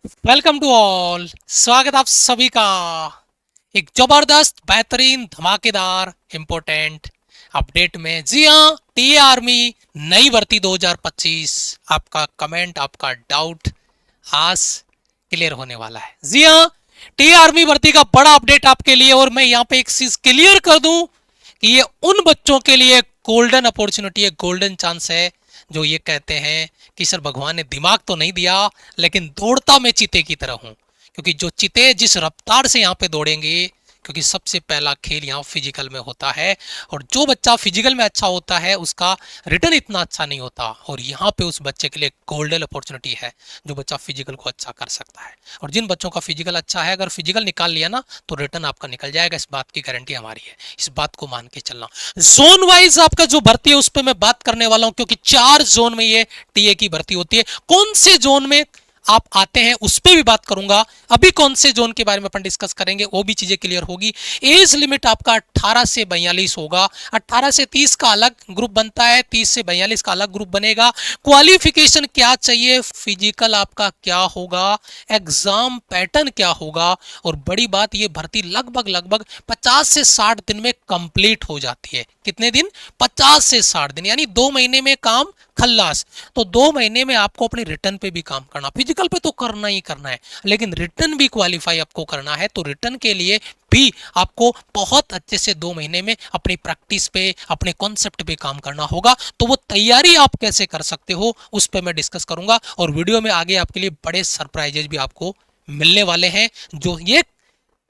Welcome to all. स्वागत आप सभी का एक जबरदस्त बेहतरीन धमाकेदार इंपोर्टेंट अपडेट में। जी हाँ, टी आर्मी नई भर्ती 2025। आपका कमेंट, आपका डाउट आज क्लियर होने वाला है। जी हाँ, टी आर्मी भर्ती का बड़ा अपडेट आपके लिए। और मैं यहाँ पे एक चीज क्लियर कर दूं कि ये उन बच्चों के लिए गोल्डन अपॉर्चुनिटी है, गोल्डन चांस है, जो ये कहते हैं कि सर भगवान ने दिमाग तो नहीं दिया, लेकिन दौड़ता मैं चीते की तरह हूं। क्योंकि जो चीते जिस रफ्तार से यहाँ पे दौड़ेंगे, क्योंकि सबसे पहला खेल यहाँ फिजिकल में होता है, और जो बच्चा फिजिकल में अच्छा होता है उसका रिटर्न इतना अच्छा नहीं होता। और यहाँ पे उस बच्चे के लिए गोल्डन अपॉर्चुनिटी है, जो बच्चा फिजिकल को अच्छा कर सकता है। और जिन बच्चों का फिजिकल अच्छा है, अगर फिजिकल निकाल लिया ना तो रिटर्न आपका निकल जाएगा। इस बात की गारंटी हमारी है, इस बात को मान के चलना। जोन वाइज आपका जो भर्ती है उस पर मैं बात करने वाला हूं, क्योंकि 4 जोन में ये टीए की भर्ती होती है। कौन से जोन में आप आते हैं उस पर भी बात करूंगा। अभी कौन से जोन के बारे में अपन डिस्कस करेंगे, वो भी चीजें क्लियर होगी। एज लिमिट आपका 18 से 42 होगा। 18 से 30 का अलग ग्रुप बनता है, 30 से 42 का अलग ग्रुप बनेगा। क्वालिफिकेशन क्या चाहिए, फिजिकल आपका क्या होगा, एग्जाम पैटर्न क्या होगा, और बड़ी बात, ये भर्ती लगभग लगभग 50 से 60 दिन में कंप्लीट हो जाती है। कितने दिन? 50 से 60 दिन, यानी 2 महीने में काम खल्लास। तो 2 महीने में आपको अपने रिटर्न पे भी काम करना, फिजिकल पे तो करना ही करना है, लेकिन रिटर्न भी क्वालिफाई आपको करना है। तो रिटर्न के लिए भी आपको बहुत अच्छे से 2 महीने में अपनी प्रैक्टिस पे, अपने कॉन्सेप्ट पे काम करना होगा। तो वो तैयारी आप कैसे कर सकते हो उस पर मैं डिस्कस करूंगा। और वीडियो में आगे आपके लिए बड़े सरप्राइजेज भी आपको मिलने वाले हैं, जो ये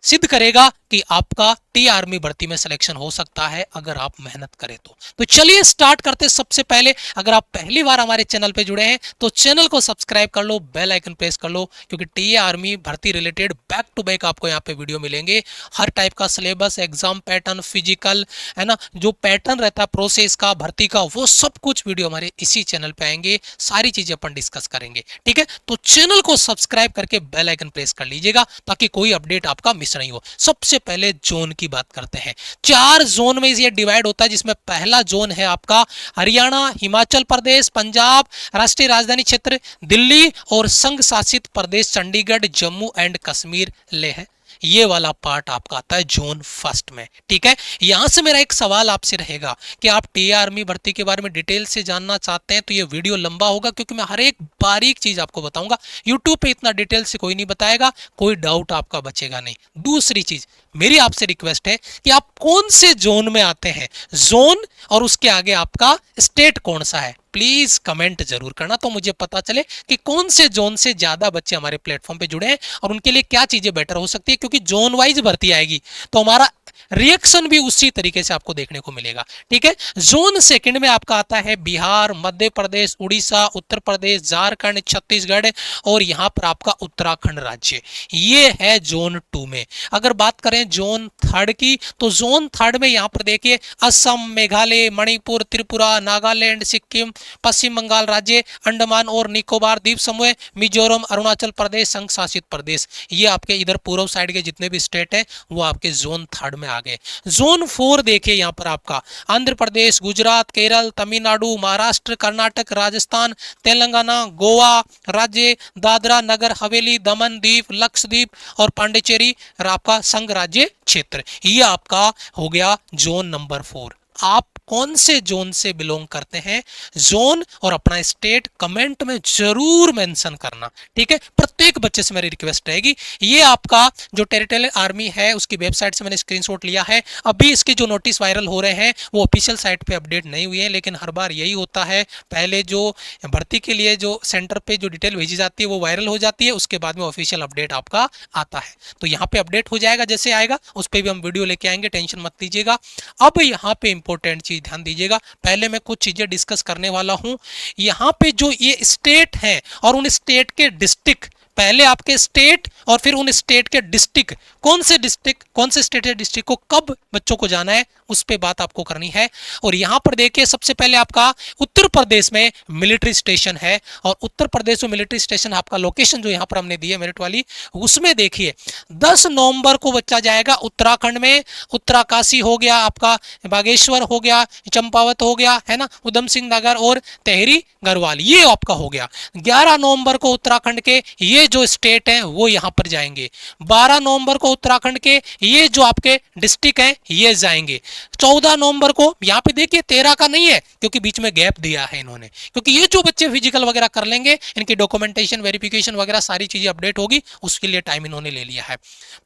सिद्ध करेगा कि आपका टी आर्मी भर्ती में सिलेक्शन हो सकता है अगर आप मेहनत करें तो चलिए स्टार्ट करते हैं। सबसे पहले, अगर आप पहली बार हमारे चैनल पे जुड़े हैं तो चैनल को सब्सक्राइब कर लो, बेल आइकन प्रेस कर लो, क्योंकि टी आर्मी भर्ती रिलेटेड बैक टू बैक आपको यहाँ पे वीडियो मिलेंगे। हर टाइप का सिलेबस, एग्जाम पैटर्न, फिजिकल, है ना, जो पैटर्न रहता है प्रोसेस का, भर्ती का, वो सब कुछ वीडियो हमारे इसी चैनल पे आएंगे। सारी चीजें अपन डिस्कस करेंगे, ठीक है। तो चैनल को सब्सक्राइब करके बेल आइकन प्रेस कर लीजिएगा ताकि कोई अपडेट आपका मिस नहीं हो। सबसे पहले जोन की बात करते हैं। 4 जोन में ये डिवाइड होता है, जिसमें पहला जोन है आपका हरियाणा, हिमाचल प्रदेश, पंजाब, राष्ट्रीय राजधानी क्षेत्र दिल्ली और संघ शासित प्रदेश चंडीगढ़, जम्मू एंड कश्मीर लेह। ये वाला पार्ट आपका आता है जोन फर्स्ट में, ठीक है। यहां से मेरा एक सवाल आपसे रहेगा कि आप टी आर्मी भर्ती के बारे में डिटेल से जानना चाहते हैं तो ये वीडियो लंबा होगा, क्योंकि मैं हर एक बारीक चीज आपको बताऊंगा। यूट्यूब पे इतना डिटेल से कोई नहीं बताएगा, कोई डाउट आपका बचेगा नहीं। दूसरी चीज, मेरी आपसे रिक्वेस्ट है कि आप कौन से जोन में आते हैं, जोन और उसके आगे आपका स्टेट कौन सा है, प्लीज कमेंट जरूर करना तो मुझे पता चले कि कौन से जोन से ज्यादा बच्चे हमारे प्लेटफॉर्म पे जुड़े हैं और उनके लिए क्या चीजें बेटर हो सकती है। क्योंकि जोन वाइज भर्ती आएगी तो हमारा रिएक्शन भी उसी तरीके से आपको देखने को मिलेगा, ठीक है। जोन सेकंड में आपका आता है बिहार, मध्य प्रदेश, उड़ीसा, उत्तर प्रदेश, झारखंड, छत्तीसगढ़ और यहां पर आपका उत्तराखंड राज्य। ये है जोन 2 में। अगर बात करें जोन थर्ड की, तो जोन थर्ड में यहां पर देखिए असम, मेघालय, मणिपुर, त्रिपुरा, नागालैंड, सिक्किम, पश्चिम बंगाल राज्य, अंडमान और निकोबार द्वीप समूह, मिजोरम, अरुणाचल प्रदेश, संघ शासित प्रदेश। ये आपके इधर पूर्व साइड के जितने भी स्टेट है वो आपके जोन थर्ड में आ गए। जोन 4 देखिए, यहां पर आपका आंध्र प्रदेश, गुजरात, केरल, तमिलनाडु, महाराष्ट्र, कर्नाटक, राजस्थान, तेलंगाना, गोवा राज्य, दादरा नगर हवेली, दमन दीप, लक्षद्वीप और पांडिचेरी आपका संघ राज्य क्षेत्र। ये आपका हो गया जोन नंबर 4। आप कौन से जोन से बिलोंग करते हैं, जोन और अपना स्टेट कमेंट में जरूर मेंशन करना, ठीक है। प्रत्येक बच्चे से मेरी रिक्वेस्ट रहेगी। ये आपका जो टेरिटोरियल आर्मी है उसकी वेबसाइट से मैंने स्क्रीनशॉट लिया है। अभी इसके जो नोटिस वायरल हो रहे हैं वो ऑफिशियल साइट पे अपडेट नहीं हुए हैं, लेकिन हर बार यही होता है, पहले जो भर्ती के लिए जो सेंटर पे जो डिटेल भेजी जाती है वो वायरल हो जाती है, उसके बाद में ऑफिशियल अपडेट आपका आता है। तो यहाँ पे अपडेट हो जाएगा, जैसे आएगा उस पर भी हम वीडियो लेके आएंगे, टेंशन मत लीजिएगा। अब यहाँ पे इंपॉर्टेंट चीज ध्यान दीजिएगा, पहले मैं कुछ चीजें डिस्कस करने वाला हूं। यहाँ पे जो ये स्टेट है और उन स्टेट के डिस्ट्रिक्ट, पहले आपके स्टेट और फिर उन स्टेट के डिस्ट्रिक्ट, कौन से डिस्ट्रिक्ट, कौन से स्टेट या डिस्ट्रिक्ट को कब बच्चों को जाना है उस पे बात आपको करनी है। और यहां पर देखिए सबसे पहले आपका उत्तर प्रदेश में मिलिट्री स्टेशन है, और उत्तर प्रदेश में मिलिट्री स्टेशन आपका लोकेशन जो यहां पर हमने दी है मेरिट वाली, उसमें देखिए 10 नवंबर को बच्चा जाएगा उत्तराखंड में। उत्तराकाशी हो गया आपका, बागेश्वर हो गया, चंपावत हो गया, है ना, उधम सिंह नगर और तेहरी गढ़वाल, ये आपका हो गया। 11 नवंबर को उत्तराखंड के ये ये जो स्टेट है वो यहाँ पर जाएंगे। 12 नवंबर को उत्तराखंड के ये जो आपके डिस्ट्रिक्ट हैं ये जाएंगे। 14 नवंबर को यहाँ पे देखिए 13 का नहीं है क्योंकि बीच में गैप दिया है इन्होंने, क्योंकि ये जो बच्चे फिजिकल वगैरह कर लेंगे इनकी डॉक्यूमेंटेशन वेरिफिकेशन वगैरह सारी चीजें अपडेट होगी, उसके लिए टाइम इन्होंने ले लिया है।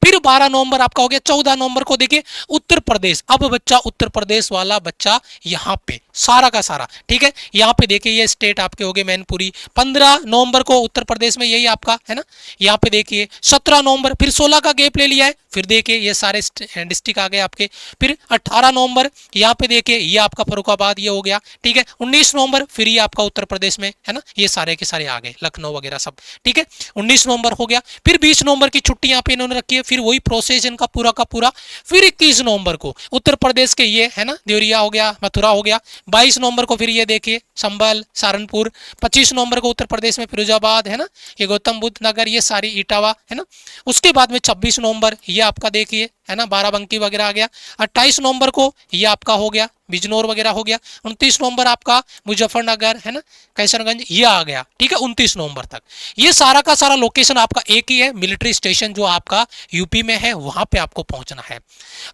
फिर 12 नवंबर आपका हो गया। 14 नवंबर को देखिए उत्तर प्रदेश, अब बच्चा उत्तर प्रदेश वाला बच्चा यहाँ पे सारा का सारा, ठीक है, यहाँ पे देखिए ये स्टेट आपके हो गए मैनपुरी। 15 नवंबर को उत्तर प्रदेश में यही आपका है ना, यहाँ पे देखिए 17 नवंबर, फिर 16 का गैप ले लिया है, फिर देखिए ये सारे डिस्ट्रिक्ट आ गए आपके। फिर 18 नवंबर यहाँ पे देखिए ये आपका फर्रुखाबाद ये हो गया, ठीक है। 19 नवंबर फिर ये आपका उत्तर प्रदेश में है ना, ये सारे के सारे आ गए, लखनऊ वगैरह सब, ठीक है। 19 नवंबर हो गया। फिर 20 नवंबर की छुट्टी यहाँ पे इन्होंने रखी है, फिर वही प्रोसेस इनका पूरा का पूरा। फिर 21 नवंबर को उत्तर प्रदेश के ये है ना देवरिया हो गया, मथुरा हो गया। 22 नवंबर को फिर ये देखिए संभल, सहारनपुर। 25 नवंबर को उत्तर प्रदेश में फिरोजाबाद है ना, ये गौतम बुद्ध नगर, ये सारी इटावा है ना। उसके बाद में 26 नवंबर ये आपका देखिए है ना बाराबंकी वगैरह आ गया। 28 नवंबर को ये आपका हो गया बिजनौर वगैरह हो गया। 29 नवंबर आपका मुजफ्फरनगर है ना, कैसरगंज ये आ गया, ठीक है। 29 नवंबर तक ये सारा का सारा लोकेशन आपका एक ही है, मिलिट्री स्टेशन जो आपका यूपी में है वहां पे आपको पहुंचना है।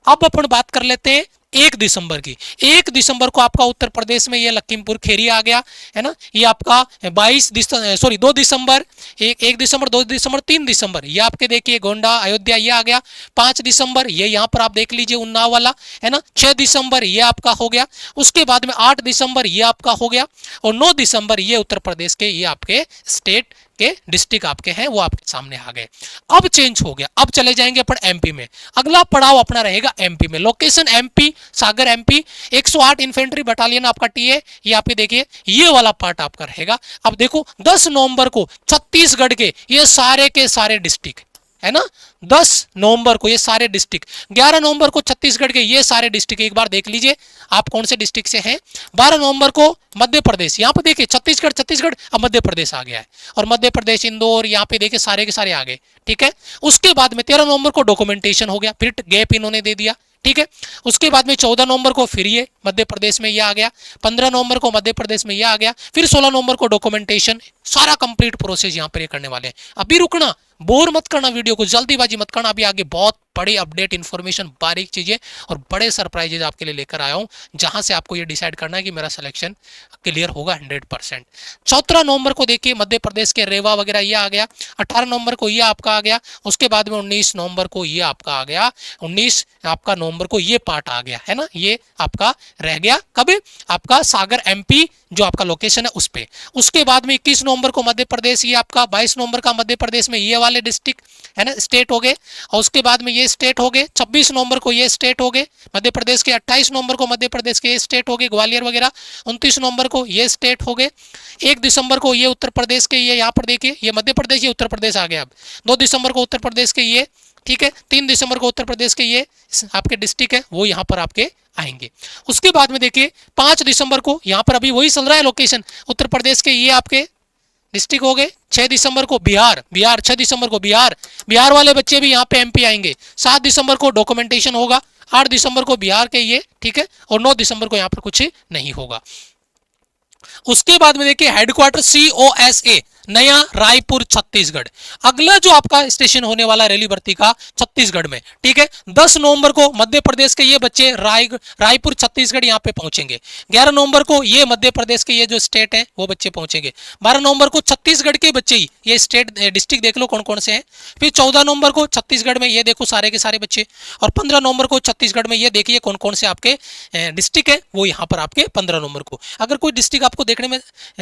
अब अपन बात कर लेते हैं 1 दिसंबर की। 1 दिसंबर को आपका उत्तर प्रदेश में ये लखीमपुर खेरी आ गया है ना, ये आपका 2 दिसंबर, 1 दिसंबर, 2 दिसंबर, 3 दिसंबर ये आपके देखिए गोंडा अयोध्या ये आ गया। 5 दिसंबर ये यहाँ पर आप देख लीजिए उन्नाव वाला है ना। 6 दिसंबर ये आपका हो गया। उसके बाद में 8 दिसंबर ये आपका हो गया, और 9 दिसंबर ये उत्तर प्रदेश के ये आपके स्टेट के डिस्ट्रिक्ट आपके हैं वो आपके सामने आ गए। अब चेंज हो गया, अब चले जाएंगे अपन एमपी में। अगला पड़ाव अपना रहेगा एमपी में। लोकेशन एमपी, सागर एमपी। 108 इन्फेंट्री बटालियन आपका टीए, ये आप देखिए ये वाला पार्ट आपका रहेगा। अब देखो 10 नवंबर को छत्तीसगढ़ के ये सारे के सारे डिस्ट्रिक्ट है ना, 10 नवंबर को ये सारे डिस्ट्रिक्ट, 11 नवंबर को छत्तीसगढ़ के ये सारे डिस्ट्रिक्ट, एक बार देख लीजिए आप कौन से डिस्ट्रिक्ट से हैं। 12 नवंबर को मध्य प्रदेश, यहाँ पे देखिए छत्तीसगढ़ अब मध्य प्रदेश आ गया है, और मध्य प्रदेश इंदौर यहाँ पे देखिए सारे के सारे आ गए, ठीक है। उसके बाद में 13 नवंबर को डॉक्यूमेंटेशन हो गया, फिर गैप इन्होंने दे दिया, ठीक है। उसके बाद में 14 नवंबर को फिर ये मध्य प्रदेश में ये आ गया। 15 नवंबर को मध्य प्रदेश में ये आ गया। फिर 16 नवंबर को डॉक्यूमेंटेशन, सारा कंप्लीट प्रोसेस यहाँ पर ये करने वाले हैं। अभी रुकना, बोर मत करना वीडियो को, जल्दीबाजी मत करना, अभी आगे बहुत बड़ी अपडेट इन्फॉर्मेशन, बारीक चीजें और बड़े सरप्राइजेज आपके लिए लेकर आया हूं, जहां से आपको ये डिसाइड करना है कि मेरा सिलेक्शन क्लियर होगा 100%। 14 नवंबर को देखिए मध्य प्रदेश के रेवा वगैरह ये आ गया। 18 नवंबर को ये आपका आ गया। उसके बाद में 19 नवंबर को ये आपका आ गया। 19 आपका नवंबर को ये पार्ट आ गया है ना, ये आपका रह गया कब, आपका सागर एमपी जो आपका लोकेशन है उस पे। उसके बाद में 21 नवंबर को मध्य प्रदेश ये आपका, 22 नवंबर का मध्य प्रदेश में ये वाले डिस्ट्रिक्ट है ना स्टेट हो गए, और उसके बाद में ये स्टेट हो गए। 26 नवंबर को ये स्टेट हो गए मध्य प्रदेश के। 28 नवंबर को मध्य प्रदेश के ये स्टेट हो गए, ग्वालियर वगैरह। 29 नवंबर को ये स्टेट हो गए। 1 दिसंबर को ये उत्तर प्रदेश के, ये यहाँ पर देखिए ये मध्य प्रदेश, ये उत्तर प्रदेश आ गया। अब 2 दिसंबर को उत्तर प्रदेश के ये, ठीक है। 3 दिसंबर को उत्तर प्रदेश के ये आपके डिस्ट्रिक्ट है वो यहाँ पर आपके आएंगे। उसके बाद में देखिए 5 दिसंबर को यहाँ पर अभी वही चल रहा है लोकेशन, उत्तर प्रदेश के ये आपके डिस्ट्रिक्ट हो गए। 6 दिसंबर को बिहार, 6 दिसंबर को बिहार वाले बच्चे भी यहाँ पे एमपी आएंगे। 7 दिसंबर को डॉक्यूमेंटेशन होगा। 8 दिसंबर को बिहार के ये, ठीक है, और 9 दिसंबर को यहाँ पर कुछ नहीं होगा। उसके बाद में देखिए हेडक्वार्टर COSA नया रायपुर छत्तीसगढ़, अगला जो आपका स्टेशन होने वाला रैली भर्ती का छत्तीसगढ़ में, ठीक है। 10 नवंबर को मध्य प्रदेश के ये बच्चे रायपुर छत्तीसगढ़ यहाँ पे पहुंचेंगे। 11 नवंबर को ये मध्य प्रदेश के ये जो स्टेट है वो बच्चे पहुंचेंगे। 12 नवंबर को छत्तीसगढ़ के बच्चे ही, ये स्टेट डिस्ट्रिक्ट देख लो कौन कौन से हैं। फिर 14 नवंबर को छत्तीसगढ़ में ये देखो सारे के सारे बच्चे, और 15 नवंबर को छत्तीसगढ़ में ये देखिए कौन कौन से आपके डिस्ट्रिक्ट है वो यहाँ पर आपके 15 नवंबर को। अगर कोई डिस्ट्रिक्ट आपको देखने में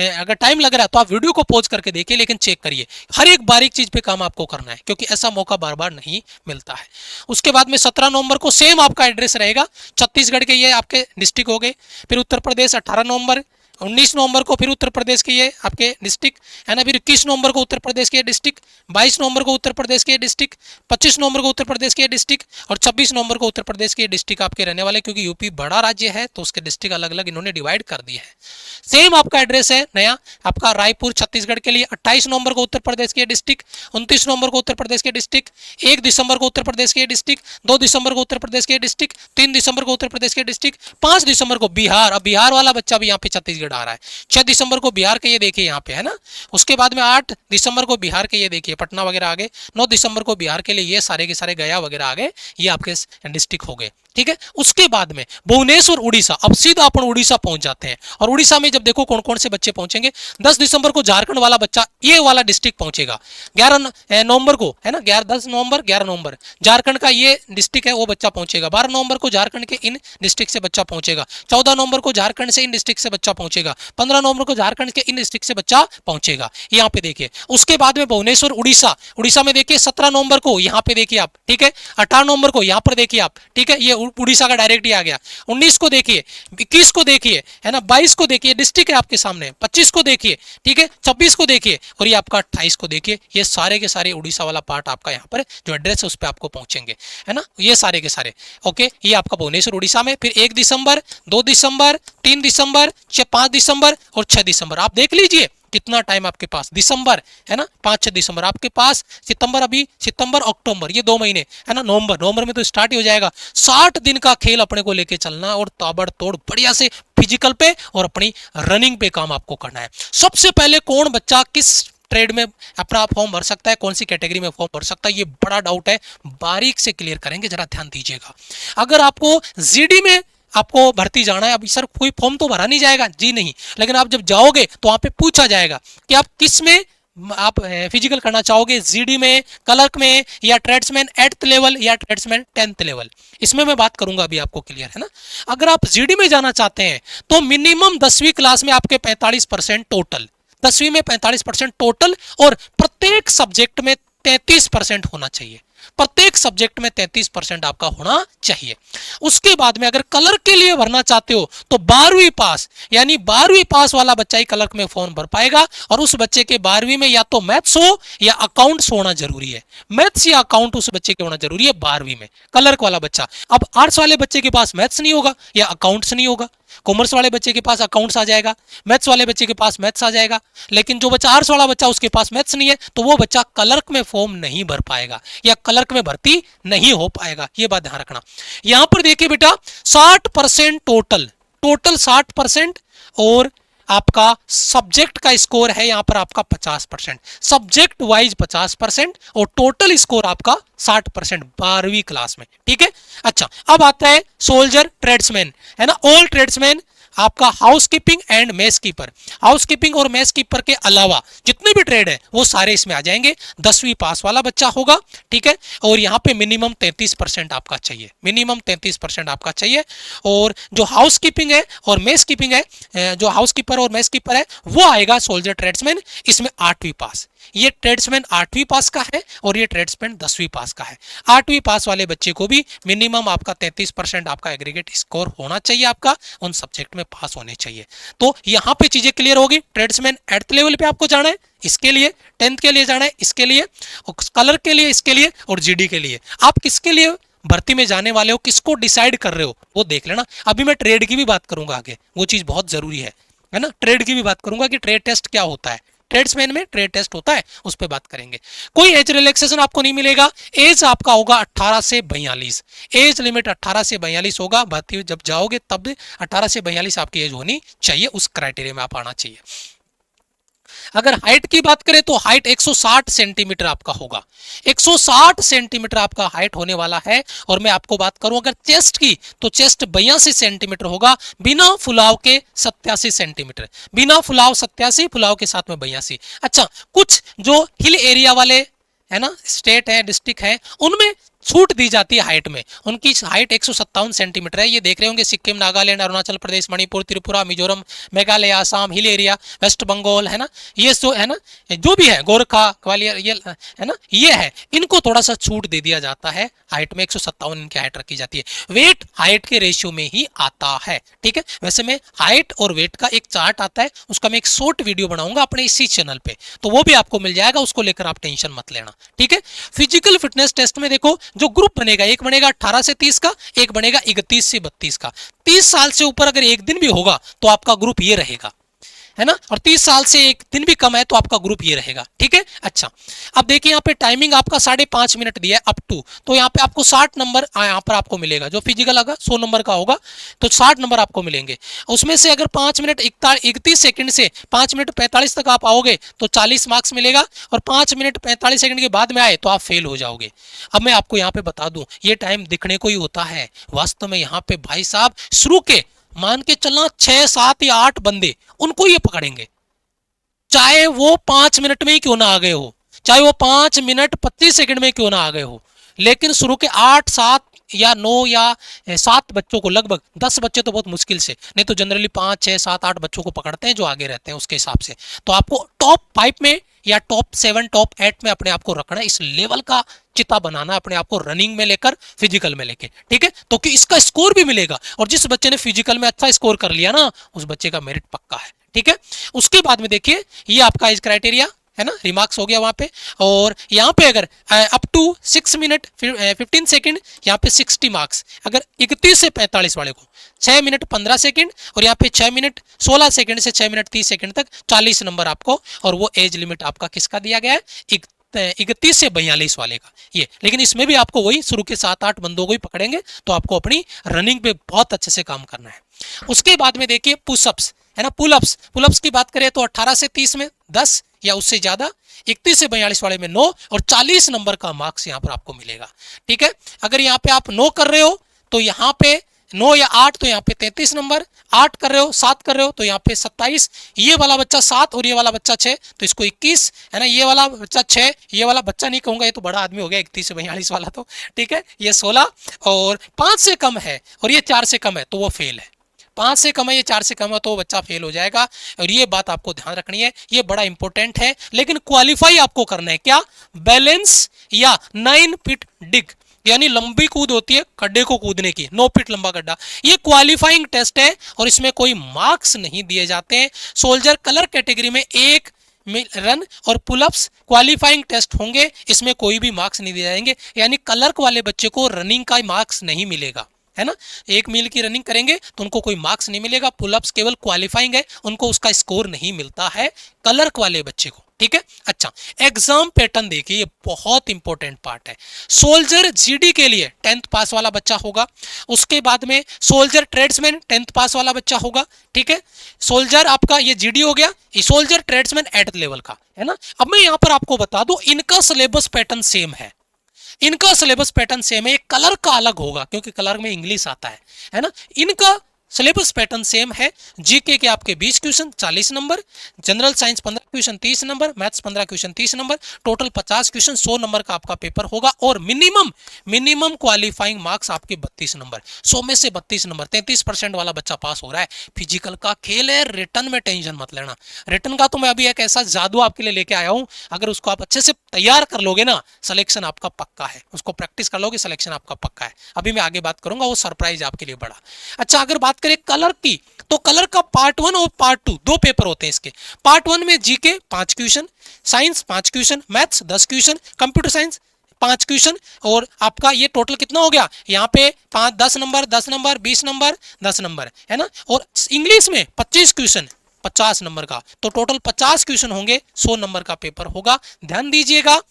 अगर टाइम लग रहा है तो आप वीडियो को पॉज करके देखिए, लेकिन चेक करिए, हर एक बारीक चीज पे काम आपको करना है, क्योंकि ऐसा मौका बार बार नहीं मिलता है। उसके बाद में 17 नवंबर को सेम आपका एड्रेस रहेगा, छत्तीसगढ़ के ये आपके डिस्ट्रिक्ट हो गए। फिर उत्तर प्रदेश 18 नवंबर, 19 नवंबर को फिर उत्तर प्रदेश के ये आपके डिस्ट्रिक्ट है ना। फिर 21 नवंबर को उत्तर प्रदेश के डिस्ट्रिक्ट, 22 नवंबर को उत्तर प्रदेश के डिस्ट्रिक्ट, 25 नवंबर को उत्तर प्रदेश के डिस्ट्रिक्ट, और 26 नवंबर को उत्तर प्रदेश के डिस्ट्रिक्ट आपके रहने वाले, क्योंकि यूपी बड़ा राज्य है तो उसके डिस्ट्रिक्ट अलग अलग इन्होंने डिवाइड कर दिए हैं। सेम आपका एड्रेस है नया आपका रायपुर छत्तीसगढ़ के लिए। 28 नवंबर को उत्तर प्रदेश के डिस्ट्रिक्ट, 29 नवंबर को उत्तर प्रदेश के डिस्ट्रिक्ट, 1 दिसंबर को उत्तर प्रदेश के डिस्ट्रिक्ट, 2 दिसंबर को उत्तर प्रदेश के डिस्ट्रिक्ट, 3 दिसंबर को उत्तर प्रदेश के डिस्ट्रिक्ट, 5 दिसंबर को बिहार। अब बिहार वाला बच्चा भी यहाँ पे छत्तीसगढ़ छत्तीसगढ़ आ रहा है। 6 दिसंबर को बिहार के ये देखिए यहाँ पे है ना। उसके बाद में 8 दिसंबर को बिहार के ये देखिए पटना वगैरह आ गए। 9 दिसंबर को बिहार के लिए ये सारे के सारे गया वगैरह आ गए, ये आपके डिस्ट्रिक्ट हो गए। ठीक है, उसके बाद में भुवनेश्वर उड़ीसा, अब सीधा अपन उड़ीसा पहुंच जाते हैं। और उड़ीसा में जब देखो कौन कौन से बच्चे पहुंचेंगे, 10 दिसंबर को झारखंड वाला बच्चा ये वाला डिस्ट्रिक्ट पहुंचेगा। 11 नवंबर को है ना, 10 नवंबर 11 नवंबर झारखंड का ये डिस्ट्रिक्ट है वो बच्चा पहुंचेगा। 12 नवंबर को झारखंड के इन डिस्ट्रिक्ट से बच्चा पहुंचेगा। 14 नवंबर को झारखंड से इन डिस्ट्रिक्ट से बच्चा पहुंचेगा। 15 नवंबर को झारखंड के इन डिस्ट्रिक्ट से बच्चा पहुंचेगा, यहाँ पे देखिए। उसके बाद में भुवनेश्वर उड़ीसा, उड़ीसा में देखिए 17 नवंबर को यहाँ पे देखिए आप, ठीक है। 18 नवंबर को यहाँ पर देखिए आप, ठीक है, ये उड़ीसा का डायरेक्ट ही आ गया। 19 को देखिए, 21 को देखिए है ना, 22 को देखिए डिस्ट्रिक्ट है आपके सामने, 25 को देखिए, ठीक है, 26 को देखिए और ये आपका 28 को देखिए। ये सारे के सारे उड़ीसा वाला पार्ट आपका यहाँ पर जो एड्रेस है उस पर आपको पहुंचेंगे, है ना, ये सारे के सारे। ओके, ये आपका भुवनेश्वर उड़ीसा में। फिर 1 दिसंबर, 2 दिसंबर, 3 दिसंबर, 5 दिसंबर और 6 दिसंबर। आप देख लीजिए कितना टाइम आपके पास, दिसंबर है ना, 5-6 दिसंबर आपके पास, सितंबर, अभी सितंबर अक्टूबर ये 2 महीने है ना, नवंबर में तो स्टार्ट ही हो जाएगा। 60 दिन का खेल अपने को लेके चलना और ताबड़तोड़ बढ़िया से फिजिकल पे और अपनी रनिंग पे काम आपको करना है। सबसे पहले कौन बच्चा किस ट्रेड में अपना फॉर्म भर सकता है, कौन सी कैटेगरी में फॉर्म भर सकता है, ये बड़ा डाउट है, बारीक से क्लियर करेंगे, जरा ध्यान दीजिएगा। अगर आपको जीडी में आपको भर्ती जाना है, अभी सर कोई फॉर्म तो भरा नहीं जाएगा, जी नहीं, लेकिन आप जब जाओगे तो वहां पे पूछा जाएगा कि आप किस में आप फिजिकल करना चाहोगे, जीडी में, क्लर्क में, या ट्रेड्समैन 8th लेवल या ट्रेड्समैन 10th लेवल। इसमें मैं बात करूंगा अभी आपको, क्लियर है ना। अगर आप जीडी में जाना चाहते हैं तो मिनिमम 10वीं क्लास में आपके 45% टोटल, 10वीं में 45% टोटल, और प्रत्येक सब्जेक्ट में 33% होना चाहिए, प्रत्येक सब्जेक्ट में 33% आपका होना चाहिए। उसके बाद में अगर क्लर्क के लिए भरना चाहते हो तो 12वीं पास, यानी 12वीं पास वाला बच्चा ही क्लर्क में फॉर्म भर पाएगा। और उस बच्चे के 12वीं में या तो मैथ्स हो या अकाउंट्स होना जरूरी है, मैथ्स या अकाउंट उस बच्चे के होना जरूरी है 12वीं में, क्लर्क वाला बच्चा। अब आर्ट्स वाले बच्चे के पास मैथ्स नहीं होगा या अकाउंट्स नहीं होगा, कॉमर्स वाले बच्चे के पास अकाउंट्स आ जाएगा, मैथ्स वाले बच्चे के पास मैथ्स आ जाएगा, लेकिन जो बच्चा आर्ट्स वाला बच्चा उसके पास मैथ्स नहीं है तो वो बच्चा क्लर्क में फॉर्म नहीं भर पाएगा या क्लर्क में भर्ती नहीं हो पाएगा, ये बात ध्यान रखना। यहां पर देखिए बेटा 60% टोटल 60%, और आपका सब्जेक्ट का स्कोर है यहां पर आपका 50%, सब्जेक्ट वाइज 50% और टोटल स्कोर आपका 60% 12वीं क्लास में, ठीक है। अच्छा, अब आता है सोल्जर ट्रेड्समैन, है ना, ऑल ट्रेड्समैन, आपका housekeeping and mess keeper, housekeeping और मेस कीपर के अलावा जितने भी ट्रेड है वो सारे इसमें आ जाएंगे। 10वीं पास वाला बच्चा होगा, ठीक है, और यहाँ पे मिनिमम 33% आपका चाहिए, मिनिमम 33% आपका चाहिए। और जो हाउसकीपिंग है और मेस कीपिंग है, जो हाउसकीपर और मेस कीपर है वो आएगा सोल्जर ट्रेड्समैन, इसमें 8वीं पास। ये ट्रेड्समैन 8वीं पास का है और ये ट्रेड्समैन 10वीं पास का है। 8वीं पास वाले बच्चे को भी मिनिमम आपका 33% आपका एग्रीगेट स्कोर होना चाहिए, आपका उन सब्जेक्ट में पास होने चाहिए। तो यहां पे चीजें क्लियर होगी। ट्रेड्समैन 8th लेवल पे आपको जाना है, इसके लिए 10th के लिए जाना है, इसके लिए, क्लर्क के लिए इसके लिए, और जीडी के लिए। आप किसके लिए भर्ती में जाने वाले हो, किसको डिसाइड कर रहे हो वो देख लेना। अभी मैं ट्रेड की भी बात करूंगा आगे, वो चीज बहुत जरूरी है ना। ट्रेड की भी बात करूंगा कि ट्रेड टेस्ट क्या होता है, ट्रेड्समैन में ट्रेड टेस्ट होता है, उस पर बात करेंगे। कोई एज रिलैक्सेशन आपको नहीं मिलेगा। एज आपका होगा 18 से 42, एज लिमिट 18 से 42 होगा। भर्ती जब जाओगे तब 18 से 42 आपकी एज होनी चाहिए, उस क्राइटेरिया में आप आना चाहिए। अगर हाइट की बात करें तो हाइट 160 सेंटीमीटर आपका होगा, 160 सेंटीमीटर आपका हाइट होने वाला है। और मैं आपको बात करूं अगर चेस्ट की तो चेस्ट 82 सेंटीमीटर होगा, बिना फुलाव के 87 सेंटीमीटर, बिना फुलाव 87, फुलाव के साथ में 82। अच्छा, कुछ जो हिल एरिया वाले है ना, स्टेट है, डिस्ट्रिक्ट है, उनमें छूट दी जाती है हाइट में। उनकी हाइट 157 सेंटीमीटर है। ये देख रहे होंगे Sikkim, Nagaland, Arunachal Pradesh, Manipur, Tripura, Mizoram, Meghalaya, Assam, hill area, west Bengal, है ना, ये जो है ना, जो भी है, गोरखा, ग्वालियर, ये है ना, ये है, इनको थोड़ा सा छूट दे दिया जाता है। हाइट में 157 इनकी हाइट रखी जाती है। वेट हाइट के रेशियो में ही आता है, ठीक है। वैसे में हाइट और वेट का एक चार्ट आता है, उसका मैं एक शॉर्ट वीडियो बनाऊंगा अपने इसी चैनल पे, तो वो भी आपको मिल जाएगा, उसको लेकर आप टेंशन मत लेना, ठीक है। फिजिकल फिटनेस टेस्ट में देखो जो ग्रुप बनेगा, एक बनेगा 18 से 30 का, एक बनेगा 31 से 32 का। 30 साल से ऊपर अगर एक दिन भी होगा तो आपका ग्रुप ये रहेगा, है ना, और 30 साल से एक दिन भी कम है तो आपका ग्रुप ये रहेगा। ठीक है, अच्छा अब देखिए यहाँ पे टाइमिंग आपका 5.5 मिनट दिया है अप टू, तो यहाँ पे आपको 60 नंबर यहाँ पर आपको मिलेगा। जो फिजिकल अगर 100 नंबर का होगा तो 60 नंबर आपको मिलेंगे। उसमें से अगर 5 मिनट 31 सेकंड से 5 मिनट 45 तक आप आओगे तो 40 मार्क्स मिलेगा, और 5 मिनट 45 सेकंड के बाद में आए तो आप फेल हो जाओगे। अब मैं आपको यहाँ पे बता दूं, ये टाइम दिखने को ही होता है, वास्तव में यहाँ पे भाई साहब शुरू के मान के चलना 6 7 या 8 बंदे उनको ये पकड़ेंगे, चाहे वो 5 मिनट में ही क्यों ना आ गए हो, चाहे वो 5 मिनट 25 सेकंड में क्यों ना आ गए हो, लेकिन शुरू के 8 7 या 9 या 7 बच्चों को, लगभग 10 बच्चे तो बहुत मुश्किल से, नहीं तो जनरली 5 6 7 8 बच्चों को पकड़ते हैं जो आगे रहते हैं उसके हिसाब से। तो आपको टॉप 5 में या टॉप 7 टॉप 8 में अपने आप को रखना है, इस लेवल का चिता बनाना अपने आप को, रनिंग में लेकर फिजिकल में लेके। ठीक है, तो कि इसका स्कोर भी मिलेगा, और जिस बच्चे ने फिजिकल में अच्छा स्कोर कर लिया ना उस बच्चे का मेरिट पक्का है। ठीक है, उसके बाद में देखिए ये आपका एज क्राइटेरिया है ना, रिमार्क्स हो गया वहां पे, और यहाँ पे अगर अप टू 6 मिनट 15 सेकंड यहाँ पे 60 मार्क्स, अगर 31 से 45 वाले को 6 मिनट 15 सेकंड, और यहाँ पे 6 मिनट 16 सेकंड से 6 मिनट 30 सेकंड तक 40 नंबर आपको, और वो एज लिमिट आपका किसका दिया गया है, 31 से 42 वाले का ये। लेकिन इसमें भी आपको वही शुरू के 7 8 बंदों को ही पकड़ेंगे, तो आपको अपनी रनिंग पे बहुत अच्छे से काम करना है। उसके बाद में देखिए पुशअप्स है ना, पुलअप्स, पुलअप्स की बात करें तो 18 से 30 में 10 या उससे ज्यादा, 31 से 42 वाले में 9, और 40 नंबर का मार्क्स यहाँ पर आपको मिलेगा। ठीक है, अगर यहाँ पे आप 9 कर रहे हो तो यहाँ पे 9 या 8 तो यहाँ पे 33 नंबर, 8 कर रहे हो 7 कर रहे हो तो यहाँ पे 27, ये वाला बच्चा 7 और ये वाला बच्चा 6 तो इसको 21 है ना, ये वाला बच्चा 6, ये वाला बच्चा नहीं कहूंगा, ये तो बड़ा आदमी हो गया 31 से 42 वाला, तो ठीक है ये 16, और 5 से कम है और ये 4 से कम है तो वो फेल है, 5 से कम है, ये 4 से कम है तो बच्चा फेल हो जाएगा, और ये बात आपको ध्यान रखनी है, ये बड़ा इंपॉर्टेंट है। लेकिन क्वालिफाई आपको करना है क्या, बैलेंस या 9 फीट डिग, यानी लंबी कूद होती है गड्ढे को कूदने की, 9 फीट लंबा गड्ढा, ये क्वालिफाइंग टेस्ट है और इसमें कोई मार्क्स नहीं दिए जाते हैं। सोल्जर कलर कैटेगरी में 1 रन और पुलअप्स क्वालिफाइंग टेस्ट होंगे, इसमें कोई भी मार्क्स नहीं दिए जाएंगे, यानी कलर्क वाले बच्चे को रनिंग का मार्क्स नहीं मिलेगा, है ना, 1 मील की रनिंग करेंगे तो उनको कोई मार्क्स नहीं मिलेगा, पुलअप्स केवल क्वालिफाइंग है, उनको उसका स्कोर नहीं मिलता है कलर्क वाले बच्चे को। ठीक है, अच्छा एग्जाम पैटर्न देखिए, ये बहुत इंपॉर्टेंट पार्ट है। सोल्जर जीडी के लिए 10th पास वाला बच्चा होगा, उसके बाद में सोल्जर ट्रेड्समैन 10th पास वाला बच्चा होगा। ठीक है, सोल्जर आपका ये जीडी हो गया, ये सोल्जर ट्रेड्समैन 8th लेवल का है ना। अब मैं यहाँ पर आपको बता दूं, इनका सिलेबस पैटर्न सेम है, इनका सिलेबस पैटर्न सेम है, कलर का अलग होगा क्योंकि कलर में इंग्लिश आता है ना। इनका सिलेबस पैटर्न सेम है, जीके के आपके 20 question 40 number, general science 15 question 30 number, maths 15 question 30 number, total 50 question 100 number का आपका पेपर होगा, और मिनिमम क्वालिफाइंग मार्क्स आपके 32 नंबर, 100 में से 32 नंबर, 33% वाला बच्चा पास हो रहा है। फिजिकल का खेल है, रिटर्न में टेंशन मत लेना, रिटर्न का तो मैं अभी एक ऐसा जादू आपके लिए लेके आया हूं, अगर उसको आप अच्छे से तैयार कर लोगे ना, सिलेक्शन आपका पक्का है, उसको प्रैक्टिस कर लोगे सिलेक्शन आपका पक्का है। अभी मैं आगे बात करूंगा, वो सरप्राइज आपके लिए बड़ा। अच्छा अगर बात करें कलर की, तो कलर का पार्ट 1 और पार्ट 2 दो पेपर होते हैं इसके। पार्ट 1 में GK 5 question, science 5 question, maths 10 question, computer science 5 question, और आपका ये टोटल कितना हो गया यहाँ पे 5 10 नंबर 10 नंबर 20 नंबर 10 नंबर है ना, और इंग्लिश में 25 क्वेश्चन 50 नंबर का, तो टोटल 50 क्वेश्चन होंगे, 100 नंबर का पेपर होगा। ध्यान दीजिएगा,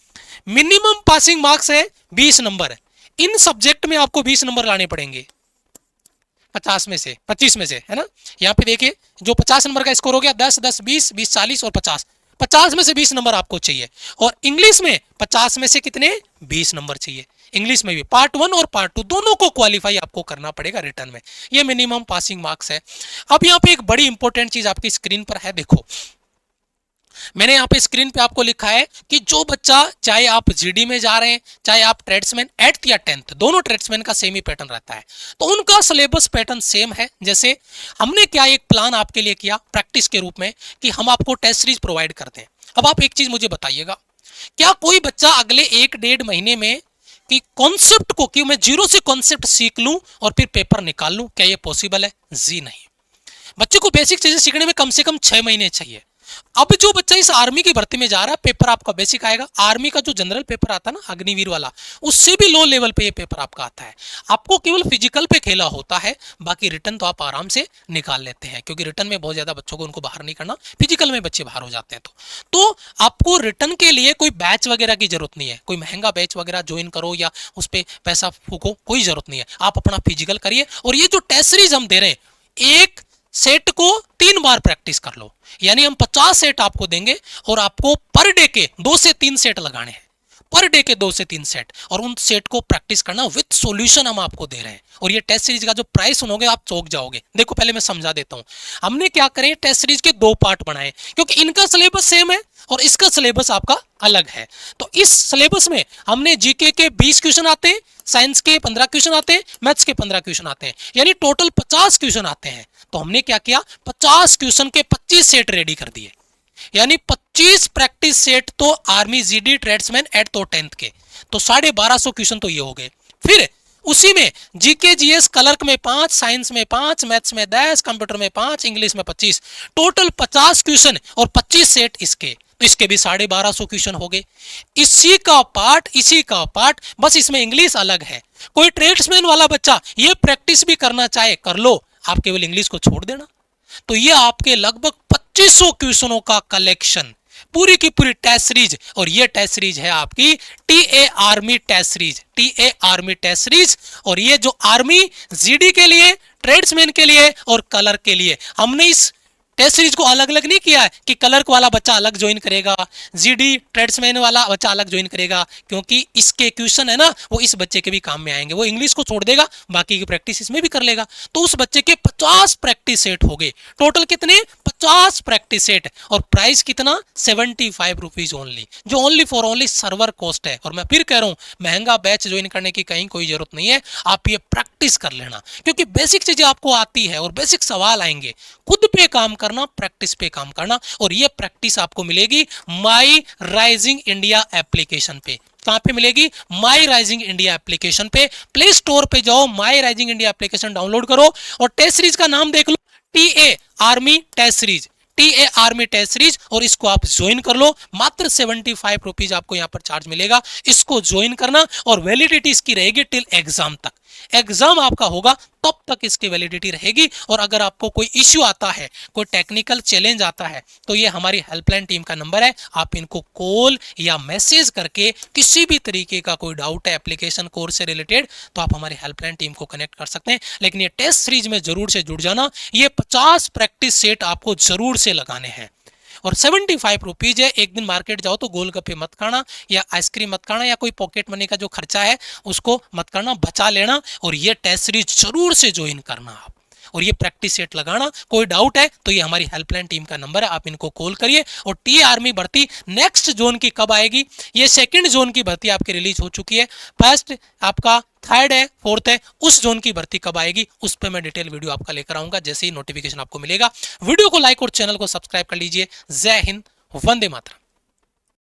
मिनिमम पासिंग मार्क्स है 20 नंबर, इन सब्जेक्ट में आपको 20 नंबर लाने पड़ेंगे 50 में से 25 में से, है ना। यहाँ पे देखिए जो 50 नंबर का स्कोर हो गया 10 10 20 20 40 और 50, 50 में से 20 नंबर आपको चाहिए, और इंग्लिश में 50 में से कितने 20 नंबर चाहिए, इंग्लिश में भी पार्ट 1 और पार्ट 2 दोनों को क्वालिफाई आपको करना पड़ेगा रिटर्न में, ये मिनिमम पासिंग मार्क्स है। अब यहाँ पे एक बड़ी इंपॉर्टेंट चीज आपकी स्क्रीन पर है, देखो मैंने यहाँ पे स्क्रीन पे आपको लिखा है कि जो बच्चा, चाहे आप जीडी में जा रहे हैं चाहे आप ट्रेड्समैन 8th या 10th, दोनों ट्रेड्समैन का सेम ही पैटर्न रहता है, तो उनका सिलेबस पैटर्न सेम है। जैसे हमने क्या एक प्लान आपके लिए किया प्रैक्टिस के रूप में कि हम आपको टेस्ट सीरीज प्रोवाइड करते हैं। अब आप एक चीज मुझे बताइएगा, क्या कोई बच्चा अगले 1-1.5 महीने में कि कॉन्सेप्ट को, कि मैं जीरो से कॉन्सेप्ट सीख लूं और फिर पेपर निकाल लूं, क्या ये पॉसिबल है? जी नहीं। बच्चे को बेसिक चीजें सीखने में कम से कम 6 महीने चाहिए, अब जो बच्चा इस आर्मी की भर्ती में जा रहा है, पेपर आपका बेसिक आएगा। आर्मी का जो जनरल पेपर आता है ना, अग्निवीर वाला, उससे भी लो लेवल पे ये पेपर आपका आता है। आपको केवल फिजिकल पे खेला होता है, बाकी रिटर्न तो आप आराम से निकाल लेते हैं, क्योंकि रिटर्न में बहुत ज्यादा बच्चों को उनको बाहर नहीं करना, फिजिकल में बच्चे बाहर हो जाते हैं। तो आपको रिटर्न के लिए कोई बैच वगैरह की जरूरत नहीं है, कोई महंगा बैच वगैरह ज्वाइन करो या उस पर पैसा फूको, कोई जरूरत नहीं है। आप अपना फिजिकल करिए, और ये जो टेस्ट सीरीज हम दे रहे हैं, एक सेट को 3 बार प्रैक्टिस कर लो, यानी हम 50 सेट आपको देंगे, और आपको पर डे के 2 से 3 सेट लगाने हैं, पर डे के 2 से 3 सेट, और उन सेट को प्रैक्टिस करना विद सॉल्यूशन हम आपको दे रहे हैं। और ये टेस्ट सीरीज का जो प्राइस सुनोगे आप चौंक जाओगे। देखो पहले मैं समझा देता हूं, हमने क्या करें, टेस्ट सीरीज के 2 पार्ट बनाए, क्योंकि इनका सिलेबस सेम है और इसका सिलेबस आपका अलग है। तो इस सिलेबस में हमने जीके के 20 क्वेश्चन आते हैं, साइंस के 15 क्वेश्चन आते हैं, मैथ्स के 15 क्वेश्चन आते हैं, यानी टोटल 50 क्वेश्चन आते हैं। तो हमने क्या किया, 50 क्वेश्चन के 25 सेट रेडी कर दिए, यानी 25 प्रैक्टिस सेट तो आर्मी जीडी ट्रेड्समैन एट तो 10th के, तो 1250 क्वेश्चन तो ये हो गए। फिर उसी में जीके जीएस क्लर्क में 5, साइंस में 5, मैथ्स में 10, कंप्यूटर में 5, इंग्लिश में 25, टोटल 50 क्वेश्चन और 25 सेट इसके, तो इसके भी 1250 क्वेश्चन हो गए। इसी का पार्ट, बस इसमें इंग्लिश अलग है। कोई ट्रेड्समैन वाला बच्चा ये प्रैक्टिस भी करना चाहे कर लो, आप केवल इंग्लिश को छोड़ देना। तो ये आपके लगभग 2500 क्वेश्चनों का कलेक्शन, पूरी की पूरी टेस्ट सीरीज। और ये टेस्ट सीरीज है आपकी TA army test series, TA army test series. और ये जो आर्मी जीडी के लिए, ट्रेड्समैन के लिए और कलर के लिए, हमने इस टेस्ट सीरीज को अलग अलग नहीं किया है कि क्लर्क वाला बच्चा अलग ज्वाइन करेगा, जीडी ट्रेड्समैन वाला बच्चा अलग ज्वाइन करेगा, क्योंकि इसके क्वेश्चन है ना वो इस बच्चे के भी काम में आएंगे। वो इंग्लिश को छोड़ देगा, बाकी की प्रैक्टिस इसमें भी कर लेगा। तो उस बच्चे के 50 प्रैक्टिस सेट हो गए, टोटल कितने, 50 प्रैक्टिस सेट। और प्राइस कितना, 75 रुपीज ओनली, जो only for only server cost है। और मैं फिर कह रहा हूं, महंगा बैच ज्वाइन करने की कहीं कोई जरूरत नहीं है, आप ये प्रैक्टिस कर लेना, क्योंकि बेसिक चीजें आपको आती है और बेसिक सवाल आएंगे। खुद पे काम करना, प्रैक्टिस पे काम करना। और ये प्रैक्टिस आपको मिलेगी माई राइजिंग इंडिया एप्लीकेशन पे। कहां पे मिलेगी, माई राइजिंग इंडिया एप्लीकेशन पे। प्ले स्टोर पे जाओ, माई राइजिंग इंडिया एप्लीकेशन डाउनलोड करो और टेस्ट सीरीज का नाम देख लो, TA army test series, TA army test series, और इसको आप ज्वाइन कर लो। मात्र 75 रुपीज आपको यहां पर चार्ज मिलेगा, इसको ज्वाइन करना। और वैलिडिटी इसकी रहेगी टिल एग्जाम तक, एग्जाम आपका होगा तब तक इसकी वैलिडिटी रहेगी। और अगर आपको कोई इश्यू आता है, कोई टेक्निकल चैलेंज आता है, तो ये हमारी हेल्पलाइन टीम का नंबर है, आप इनको कॉल या मैसेज करके किसी भी तरीके का कोई डाउट है एप्लीकेशन कोर्स से रिलेटेड, तो आप हमारी हेल्पलाइन टीम को कनेक्ट कर सकते हैं। लेकिन ये टेस्ट सीरीज में जरूर से जुड़ जाना, ये 50 प्रैक्टिस सेट आपको जरूर से लगाने हैं। और 75 रुपीज है। एक दिन मार्केट जाओ तो गोलगप्पे मत खाना या आइसक्रीम मत खाना या कोई पॉकेट मनी का जो खर्चा है उसको मत करना, बचा लेना। और ये टेस्ट सीरीज जरूर से ज्वाइन करना आप, और ये प्रैक्टिस सेट लगाना। कोई डाउट है तो ये हमारी हेल्पलाइन टीम का नंबर है, आप इनको कॉल करिए। और टी आर्मी भर्ती नेक्स्ट जोन की कब आएगी, ये सेकंड जोन की भर्ती आपकी रिलीज हो चुकी है, फर्स्ट आपका थर्ड है, फोर्थ है, उस जोन की भर्ती कब आएगी उस पर मैं डिटेल वीडियो आपका लेकर आऊंगा जैसे ही नोटिफिकेशन आपको मिलेगा। वीडियो को लाइक और चैनल को सब्सक्राइब कर लीजिए। जय हिंद, वंदे मातरम।